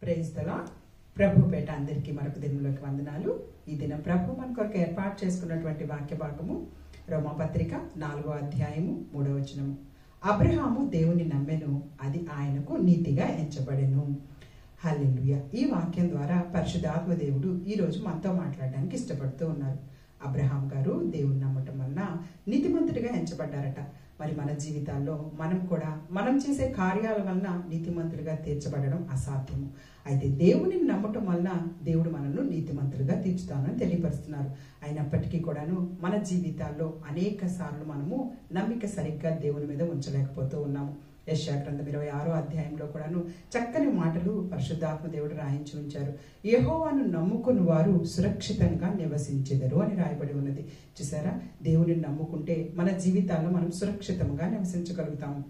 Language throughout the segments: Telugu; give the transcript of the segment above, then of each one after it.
Praise the lord. ప్రభు పేట అందరికీ మరొక దినంలోకి వందనాలు. ఈ దినం ప్రభు మన కొరకు ఏర్పాటు చేసుకున్నటువంటి వాక్య భాగము రోమాపత్రిక 4వ అధ్యాయము 3వ వచనము. అబ్రహాము దేవుని నమ్మెను, అది ఆయనకు నీతిగా ఎంచబడెను. హల్లెలూయా. ఈ వాక్యం ద్వారా పరిశుద్ధాత్మ దేవుడు ఈ రోజు మనతో మాట్లాడడానికి ఇష్టపడుతూ ఉన్నారు. అబ్రహాం గారు దేవుని నమ్మటం వలన నీతిమంతుడిగా ఎంచబడ్డారట. మరి మన జీవితాల్లో మనం కూడా మనం చేసే కార్యాల వలన నీతిమంతులుగా తీర్చబడడం అసాధ్యము. అయితే దేవుని నమ్మటం వలన దేవుడు మనల్ని నీతిమంతులుగా తీర్చుతానని తెలియపరుస్తున్నారు. అయినప్పటికీ కూడాను మన జీవితాల్లో అనేక సార్లు మనము నమ్మిక సరిగ్గా దేవుని మీద ఉంచలేకపోతూ ఉన్నాము. యెషయా గ్రంథం 26వ అధ్యాయంలో కూడాను చక్కని మాటలు పరిశుద్ధాత్మ దేవుడు రాయించి ఉంచారు. యెహోవాను నమ్ముకుని వారు సురక్షితంగా నివసించెదరు అని రాయబడి ఉన్నది. చూసారా, దేవుని నమ్ముకుంటే మన జీవితాల్లో మనం సురక్షితంగా నివసించగలుగుతాము.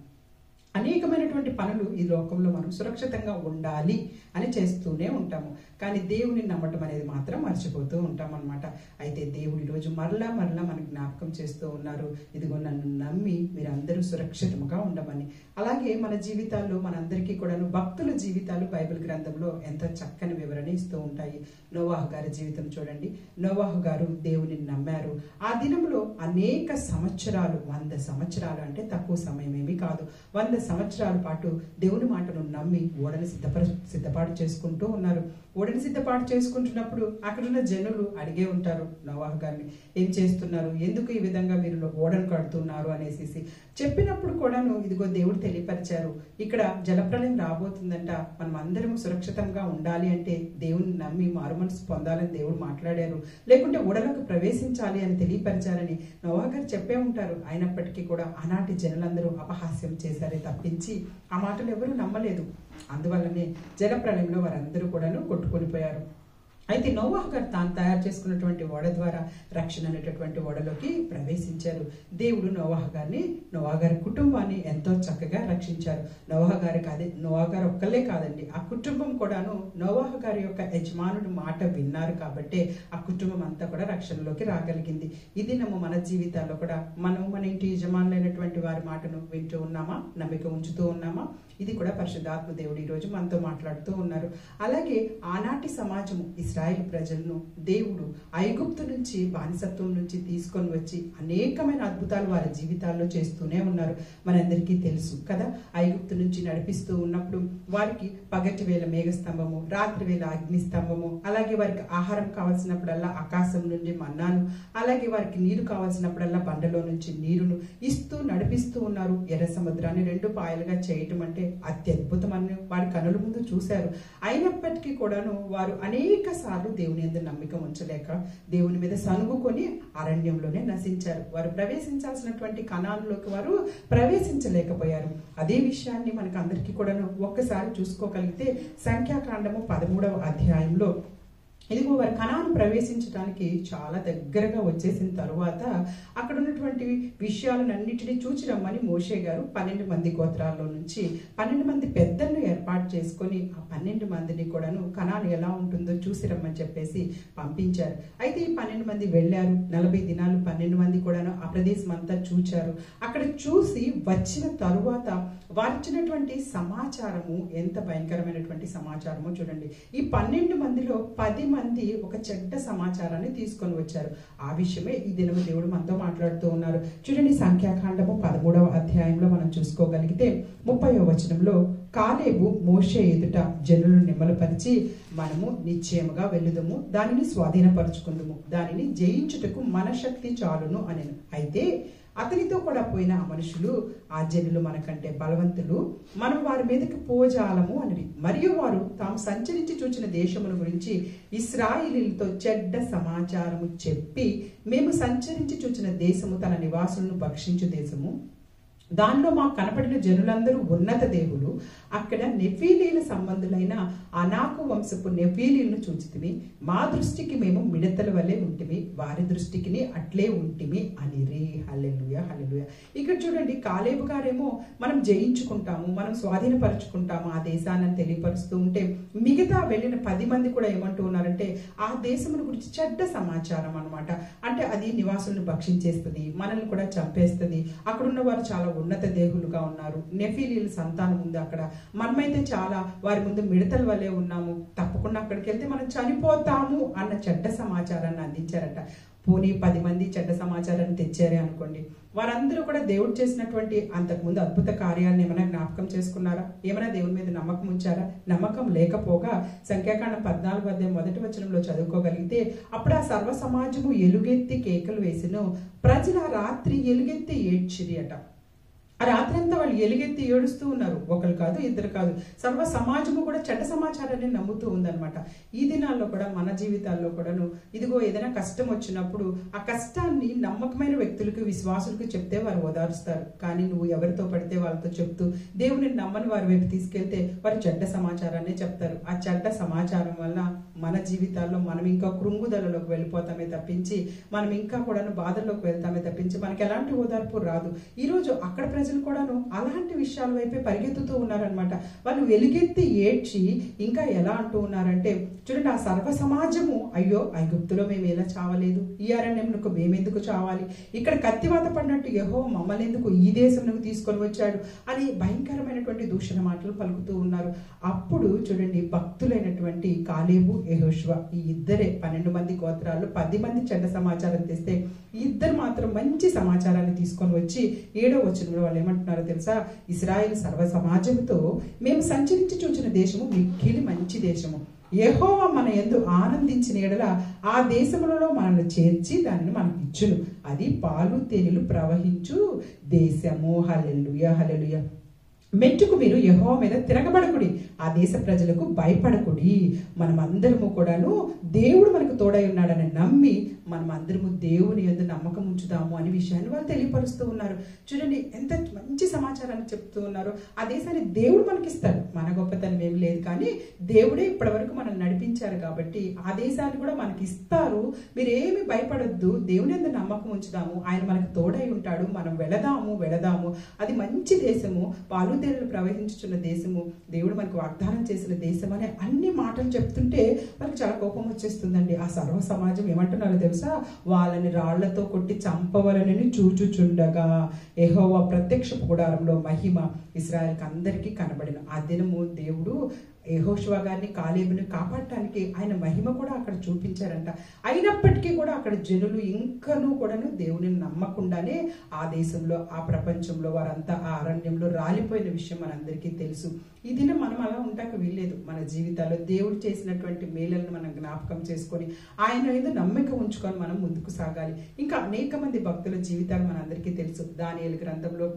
అనేకమైనటువంటి పనులు ఈ లోకంలో మనం సురక్షితంగా ఉండాలి అని చేస్తూనే ఉంటాము. కానీ దేవుని నమ్మటం అనేది మాత్రం మర్చిపోతూ ఉంటాం అన్నమాట. అయితే దేవుడు ఈరోజు మరలా మనకు జ్ఞాపకం చేస్తూ ఉన్నారు, ఇదిగో నన్ను నమ్మి మీరందరూ సురక్షితంగా ఉండమని. అలాగే మన జీవితాల్లో మనందరికీ కూడాను భక్తుల జీవితాలు బైబిల్ గ్రంథంలో ఎంత చక్కని వివరణ ఇస్తూ ఉంటాయి. నోవాహు గారి జీవితం చూడండి. నోవాహు గారు దేవుని నమ్మారు. ఆ దినంలో అనేక సంవత్సరాలు, 100 సంవత్సరాలు అంటే తక్కువ సమయం ఏమీ కాదు, 100 సంవత్సరాల పాటు దేవుని మాటను నమ్మి ఓడని సిద్ధపాటు చేసుకుంటూ ఉన్నారు. ఓడని సిద్ధపాటు చేసుకుంటున్నప్పుడు అక్కడున్న జనులు అడిగే ఉంటారు నోవాహు గారిని, ఏం చేస్తున్నారు, ఎందుకు ఈ విధంగా మీరు ఓడను కడుతున్నారు అనేసి చెప్పినప్పుడు కూడాను ఇదిగో దేవుడు తెలియపరిచారు, ఇక్కడ జలప్రలయం రాబోతుందంట, మనం అందరం సురక్షితంగా ఉండాలి అంటే దేవుని నమ్మి మారుమనసు పొందాలని దేవుడు మాట్లాడారు, లేకుంటే ఓడలకు ప్రవేశించాలి అని తెలియపరిచారని నోవాహు గారు చెప్పే ఉంటారు. అయినప్పటికీ కూడా ఆనాటి జనులందరూ అపహాస్యం చేశారే తప్పించి ఆ మాటలు ఎవరు నమ్మలేదు. అందువల్లనే జలప్రలయంలో వారందరూ కూడాను కొట్టుకొని పోయారు. అయితే నోవాహు గారు తాను తయారు చేసుకున్నటువంటి ఓడ ద్వారా రక్షణ అనేటటువంటి ఓడలోకి ప్రవేశించారు. దేవుడు నోవాహు గారి కుటుంబాన్ని ఎంతో చక్కగా రక్షించారు. నోవాహు గారు ఒక్కలే కాదండి, ఆ కుటుంబం కూడాను నోవాహు గారి యొక్క యజమానుడు మాట విన్నారు కాబట్టి ఆ కుటుంబం అంతా కూడా రక్షణలోకి రాగలిగింది. ఇది మన జీవితాల్లో కూడా మనం మన ఇంటి యజమానులైనటువంటి వారి మాటను వింటూ ఉన్నామా, నమ్మిక ఉంచుతూ ఉన్నామా? ఇది కూడా పరిశుద్ధాత్మ దేవుడు ఈరోజు మనతో మాట్లాడుతూ ఉన్నారు. అలాగే ఆనాటి సమాజము ఇశ్రాయేలు ప్రజలను దేవుడు ఐగుప్తు నుంచి, బానిసత్వం నుంచి తీసుకొని వచ్చి అనేకమైన అద్భుతాలు వారి జీవితాల్లో చేస్తూనే ఉన్నారు. మనందరికీ తెలుసు కదా, ఐగుప్తు నుంచి నడిపిస్తూ ఉన్నప్పుడు వారికి పగటి వేళ మేఘస్తంభము, రాత్రి వేళ అగ్నిస్తంభము, అలాగే వారికి ఆహారం కావాల్సినప్పుడల్లా ఆకాశం నుండి మన్నాను, అలాగే వారికి నీరు కావాల్సినప్పుడల్లా బండలో నుంచి నీరును ఇస్తూ నడిపిస్తూ ఉన్నారు. ఎర్ర సముద్రాన్ని 2 పాయలుగా చేయటం అంటే అత్యద్భుతమని వారి కనుల ముందు చూశారు. అయినప్పటికీ కూడాను వారు అనేక సార్లు దేవుని యందు నమ్మిక ఉంచలేక దేవుని మీద సనుగుకొని అరణ్యంలోనే నశించారు. వారు ప్రవేశించాల్సినటువంటి కనానులోకి వారు ప్రవేశించలేకపోయారు. అదే విషయాన్ని మనకు అందరికీ కూడాను ఒక్కసారి చూసుకోగలిగితే సంఖ్యాకాండము 13వ అధ్యాయంలో ఇదిగో వారు కనాను ప్రవేశించడానికి చాలా దగ్గరగా వచ్చేసిన తరువాత అక్కడ ఉన్నటువంటి విషయాలన్నింటినీ చూచి రమ్మని మోషే గారు 12 మంది గోత్రాల్లో నుంచి 12 మంది పెద్దలను ఏర్పాటు చేసుకొని ఆ 12 మందిని కూడాను కనాను ఎలా ఉంటుందో చూసి రమ్మని చెప్పేసి పంపించారు. అయితే ఈ 12 మంది వెళ్ళారు. 40 దినాలు 12 మంది కూడాను ఆ ప్రదేశం అంతా చూచారు. అక్కడ చూసి వచ్చిన తరువాత వారిచ్చినటువంటి సమాచారము ఎంత భయంకరమైనటువంటి సమాచారమో చూడండి. ఈ 12 మందిలో 10 మంది ఒక చెడ్డ సమాచారాన్ని తీసుకొని వచ్చారు. ఆ విషయమే ఈ దినము దేవుడు మనతో మాట్లాడుతూ ఉన్నారు. చూడండి, సంఖ్యాకాండము 13వ అధ్యాయంలో మనం చూసుకోగలిగితే 30వ వచనంలో, కాలేబు మోషే ఎదుట జనులను నిమ్మలపరిచి, మనము నిశ్చయముగా వెళ్ళుదము, దానిని స్వాధీనపరచుకుందుము, దానిని జయించుటకు మన శక్తి చాలును అనెను. అయితే అతనితో కూడా పోయిన ఆ మనుషులు, ఆ జనులు మనకంటే బలవంతులు, మనం వారి మీదకి పోజాలము అని, మరియు వారు తాము సంచరించి చూచిన దేశముల గురించి ఇశ్రాయేలీయులతో చెడ్డ సమాచారము చెప్పి, మేము సంచరించి చూచిన దేశము తన నివాసులను భక్షించు దేశము, దానిలో మాకు కనపడిన జనులందరూ ఉన్నత దేవులు, అక్కడ నెఫీలీల సంబంధులైన అనాకు వంశపు నెఫీలీలను చూచితిమి, మా దృష్టికి మేము మిడతల వలె ఉంటిమి, వారి దృష్టికి అట్లే ఉంటిమి అనిరి. హల్లెలూయా, హల్లెలూయా. ఇక్కడ చూడండి, కాలేబు గారేమో మనం జయించుకుంటాము, మనం స్వాధీనపరుచుకుంటాము ఆ దేశాన్ని తెలియపరుస్తూ ఉంటే, మిగతా వెళ్ళిన 10 మంది కూడా ఏమంటూ ఉన్నారంటే ఆ దేశముల గురించి చెడ్డ సమాచారం అనమాట. అంటే అది నివాసులను భక్షించేస్తుంది, మనల్ని కూడా చంపేస్తుంది, అక్కడున్న వారు చాలా ఉన్నత దేహులుగా ఉన్నారు. నెఫీలీల సంతానం ఉంది అక్కడ. మనమైతే చాలా వారి ముందు మిడతల వలె ఉన్నాము, తప్పకుండా అక్కడికి వెళ్తే మనం చనిపోతాము అన్న చెడ్డ సమాచారాన్ని అందించారట. పోనీ 10 మంది చెడ్డ సమాచారాన్ని తెచ్చారే అనుకోండి, వారందరూ కూడా దేవుడు చేసినటువంటి అంతకుముందు అద్భుత కార్యాలను ఏమైనా జ్ఞాపకం చేసుకున్నారా? ఏమైనా దేవుని మీద నమ్మకం ఉంచారా? నమ్మకం లేకపోగా సంఖ్యాకాండం 14 అధ్యాయం 1వ వచనంలో చదువుకోగలిగితే, అప్పుడు ఆ సర్వ సమాజము ఎలుగెత్తి కేకలు వేసిను, ప్రజలు ఆ రాత్రి ఎలుగెత్తి ఏడ్చిరి అట. ఆ రాత్రి అంతా వాళ్ళు ఎలుగెత్తి ఏడుస్తూ ఉన్నారు. ఒకరు కాదు, ఇద్దరు కాదు, సర్వ సమాజము కూడా చెడ్డ సమాచారాన్ని నమ్ముతూ ఉందన్నమాట. ఈ దినాల్లో కూడా మన జీవితాల్లో కూడాను ఇదిగో ఏదైనా కష్టం వచ్చినప్పుడు ఆ కష్టాన్ని నమ్మకమైన వ్యక్తులకు, విశ్వాసులకు చెప్తే వారు ఓదారుస్తారు. కానీ నువ్వు ఎవరితో పడితే వాళ్ళతో చెప్తూ దేవుని నమ్మని వారి వైపు తీసుకెళ్తే వారు చెడ్డ సమాచారాన్ని చెప్తారు. ఆ చెడ్డ సమాచారం వల్ల మన జీవితాల్లో మనం ఇంకా కృంగుదలలోకి వెళ్ళిపోతామే తప్పించి, మనం ఇంకా కూడాను బాధల్లోకి వెళ్తామే తప్పించి మనకి ఎలాంటి ఓదార్పు రాదు. ఈరోజు అక్కడ ప్రజలు కూడాను అలాంటి విషయాల వైపే పరిగెత్తుతూ ఉన్నారనమాట. వాళ్ళు వెలుగెత్తి ఏడ్చి ఇంకా ఎలా అంటూ ఉన్నారంటే, చూడండి, ఆ సర్వ సమాజము, అయ్యో ఐగుప్తులో మేము ఎలా చావలేదు, ఈ అరణ్యమునకు మేమెందుకు చావాలి, ఇక్కడ కత్తివాత పడినట్టు యెహోవా మమ్మల్ని ఎందుకు ఈ దేశంలోకి తీసుకొని వచ్చాడు అని భయంకరమైనటువంటి దూషణ మాటలు పలుకుతూ ఉన్నారు. అప్పుడు చూడండి, భక్తులైనటువంటి కాలేబు, యెహోషువ ఈ ఇద్దరే 12 మంది గోత్రాల్లో 10 మంది చెడ్డ సమాచారం తెస్తే, ఈ ఇద్దరు మాత్రం మంచి సమాచారాన్ని తీసుకొని వచ్చి 7వ వచనంలో వాళ్ళు ఏమంటున్నారో తెలుసా? ఇశ్రాయేలు సర్వ సమాజంతో మేము సంచరించి చూచిన దేశము మిక్కిలి మంచి దేశము, యెహోవా మన యందు ఆనందించిన ఎడల ఆ దేశములలో మనల్ని చేర్చి దానిని మనకు ఇచ్చును, అది పాలు తేనెలు ప్రవహించు దేశము. హల్లెలూయా, హల్లెలూయా. మెట్టుకు మీరు యెహోవా మీద తిరగబడకుడి, ఆ దేశ ప్రజలకు భయపడకుడి. మనమందరము కూడాను దేవుడు మనకు తోడై ఉన్నాడని నమ్మి మనమందరము దేవుని యందు నమ్మకం ఉంచుదాము అనే విషయాన్ని వాళ్ళు తెలియపరుస్తూ ఉన్నారు. చూడండి ఎంత మంచి సమాచారాన్ని చెప్తూ ఉన్నారు. ఆ దేశాన్ని దేవుడు మనకిస్తాడు, మన గొప్పతనం ఏమి లేదు, కానీ దేవుడే ఇప్పటి వరకు మనల్ని నడిపించారు కాబట్టి ఆ దేశాన్ని కూడా మనకి ఇస్తారు. మీరేమి భయపడొద్దు, దేవుని యందు నమ్మకం ఉంచుదాము, ఆయన మనకు తోడై ఉంటాడు, మనం వెళదాము, అది మంచి దేశము, పాలు తేనెలు ప్రవహించుచున్న దేశము, దేవుడు మనకు వాగ్దానం చేసిన దేశం అనే అన్ని మాటలు చెప్తుంటే మనకు చాలా కోపం వచ్చేస్తుందండి. ఆ సర్వ సమాజం ఏమంటున్నారో తెలుసా? వాళ్ళని రాళ్లతో కొట్టి చంపవలనని చూచుచుండగా యెహోవా ప్రత్యక్ష గుడారంలో మహిమ ఇశ్రాయేలుకి అందరికీ కనబడిన ఆ దినము దేవుడు యెహోషువ గారిని, కాలేబుని కాపాడటానికి ఆయన మహిమ కూడా అక్కడ చూపించారంట. అయినప్పటికీ కూడా అక్కడ జనులు ఇంకనూ కూడాను దేవుని నమ్మకుండానే ఆ దేశంలో, ఆ ప్రపంచంలో వారంతా ఆ అరణ్యంలో రాలిపోయిన విషయం మనందరికీ తెలుసు. ఈ దినం మనం అలా ఉంటాక వీల్లేదు. మన జీవితాల్లో దేవుడు చేసినటువంటి మేలులను మనం జ్ఞాపకం చేసుకొని ఆయన మీద నమ్మకం ఉంచుకొని మనం ముందుకు సాగాలి. ఇంకా అనేక మంది భక్తుల జీవితాలు మనందరికీ తెలుసు. దానియేలు గ్రంథంలో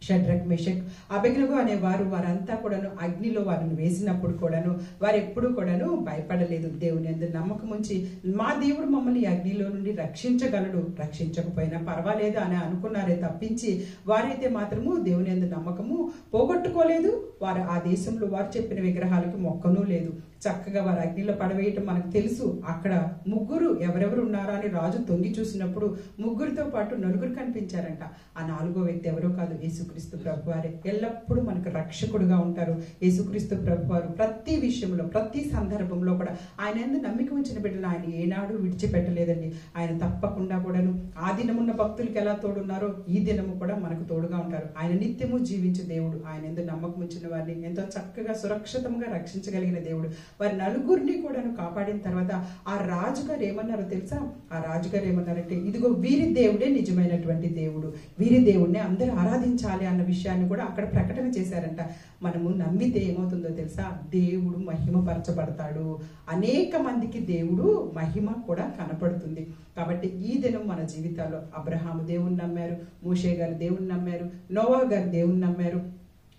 షడ్రక్, మెషక్, అబెద్నెగో అనే వారంతా కూడాను అగ్నిలో వారిని వేసినప్పుడు కూడాను వారు ఎప్పుడు కూడాను భయపడలేదు. దేవుని యందు నమ్మకం ఉంచి మా దేవుడు మమ్మల్ని అగ్నిలో నుండి రక్షించగలడు, రక్షించకపోయినా పర్వాలేదు అని అనుకున్నారే తప్పించి వారైతే మాత్రము దేవుని యందు నమ్మకము పోగొట్టుకోలేదు. వారు ఆ దేశంలో వారు చెప్పిన విగ్రహాలకు మొక్కనూ లేదు. చక్కగా వారు అగ్నిలో పడవేయటం మనకు తెలుసు. అక్కడ ముగ్గురు ఎవరెవరు ఉన్నారా అని రాజు తొంగి చూసినప్పుడు ముగ్గురితో పాటు 4 కనిపించారంట. ఆ 4వ వ్యక్తి ఎవరో కాదు, యేసుక్రీస్తు ప్రభువారే. ఎల్లప్పుడూ మనకు రక్షకుడుగా ఉంటారు యేసుక్రీస్తు ప్రభువారు. ప్రతి విషయంలో, ప్రతి సందర్భంలో కూడా ఆయన యందు నమ్మిక ఉంచిన బిడ్డలు ఆయన ఏనాడు విడిచిపెట్టలేదండి. ఆయన తప్పకుండా కూడాను ఆ దినమున్న భక్తులకు ఎలా తోడున్నారో ఈ దినము కూడా మనకు తోడుగా ఉంటారు. ఆయన నిత్యము జీవించే దేవుడు. ఆయన యందు నమ్మకం ఉంచిన వారిని ఎంతో చక్కగా సురక్షితంగా రక్షించగలిగిన దేవుడు. వారి 4 కూడాను కాపాడిన తర్వాత ఆ రాజుగారు ఏమన్నారో తెలుసా? ఆ రాజుగారు ఏమన్నారంటే, ఇదిగో వీరి దేవుడే నిజమైనటువంటి దేవుడు, వీరి దేవుడిని అందరూ ఆరాధించాలి అన్న విషయాన్ని కూడా అక్కడ ప్రకటన చేశారంట. మనము నమ్మితే ఏమవుతుందో తెలుసా? దేవుడు మహిమపరచబడతాడు. అనేక మందికి దేవుడు మహిమ కూడా కనపడుతుంది. కాబట్టి ఈ దినం మన జీవితాల్లో అబ్రహాము దేవుణ్ణి నమ్మారు, మోషే గారు దేవుణ్ణి నమ్మారు, నోవా గారు దేవుణ్ణి నమ్మారు,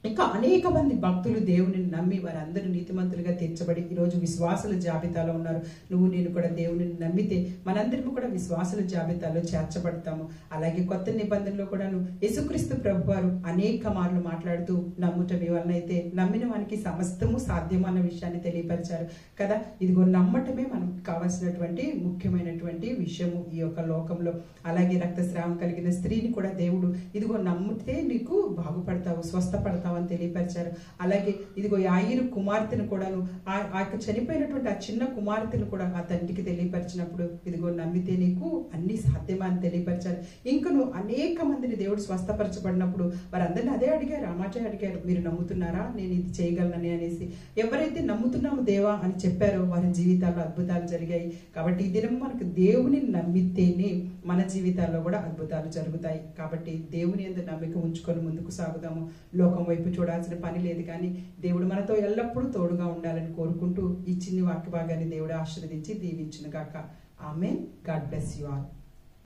ఇంకా అనేక మంది భక్తులు దేవుని నమ్మి వారందరూ నీతిమంతులుగా తీర్చబడి ఈరోజు విశ్వాసుల జాబితాలో ఉన్నారు. నువ్వు నేను కూడా దేవుని నమ్మితే మనందరికీ కూడా విశ్వాసుల జాబితాలో చేర్చబడతాము. అలాగే కొత్త నిబంధనలో కూడాను యేసుక్రీస్తు ప్రభువారు అనేక మార్లు మాట్లాడుతూ నమ్ముటమి వలనైతే నమ్మిన వానికి సమస్తము సాధ్యం అన్న విషయాన్ని తెలియపరిచారు కదా. ఇదిగో నమ్మటమే మనకు కావాల్సినటువంటి ముఖ్యమైనటువంటి విషయము ఈ యొక్క లోకంలో. అలాగే రక్తస్రావం కలిగిన స్త్రీని కూడా దేవుడు ఇదిగో నమ్మితే నీకు బాగుపడతావు, స్వస్థపడతావు నమ్ముతున్నామని తెలియపరిచారు. అలాగే ఇదిగో యాయిరు కుమార్తెను కూడాను ఆ చనిపోయినటువంటి ఆ చిన్న కుమార్తెను కూడా ఆ తండ్రికి తెలియపరిచినప్పుడు ఇదిగో నమ్మితే నీకు అన్ని సాధ్యమా అని తెలియపరిచారు. ఇంకను అనేక మందిని దేవుడు స్వస్థపరచబడినప్పుడు వారందరినీ అదే అడిగారు, రామాచారి అడిగారు, మీరు నమ్ముతున్నారా నేను ఇది చేయగలనని అనేసి. ఎవరైతే నమ్ముతున్నాము దేవా అని చెప్పారో వారి జీవితాల్లో అద్భుతాలు జరిగాయి. కాబట్టి ఈ దినం మనకు దేవుని నమ్మితేనే మన జీవితాల్లో కూడా అద్భుతాలు జరుగుతాయి. కాబట్టి దేవుని యందు నమ్మిక ఉంచుకొని ముందుకు సాగుదాము. లోకం వైపు చూడాల్సిన పని లేదు, కానీ దేవుడు మనతో ఎల్లప్పుడూ తోడుగా ఉండాలని కోరుకుంటూ ఈ చిన్ని వాక్య భాగాన్ని దేవుడు ఆశీర్వదించి దీవించును గాక. ఆమేన్. God bless you all.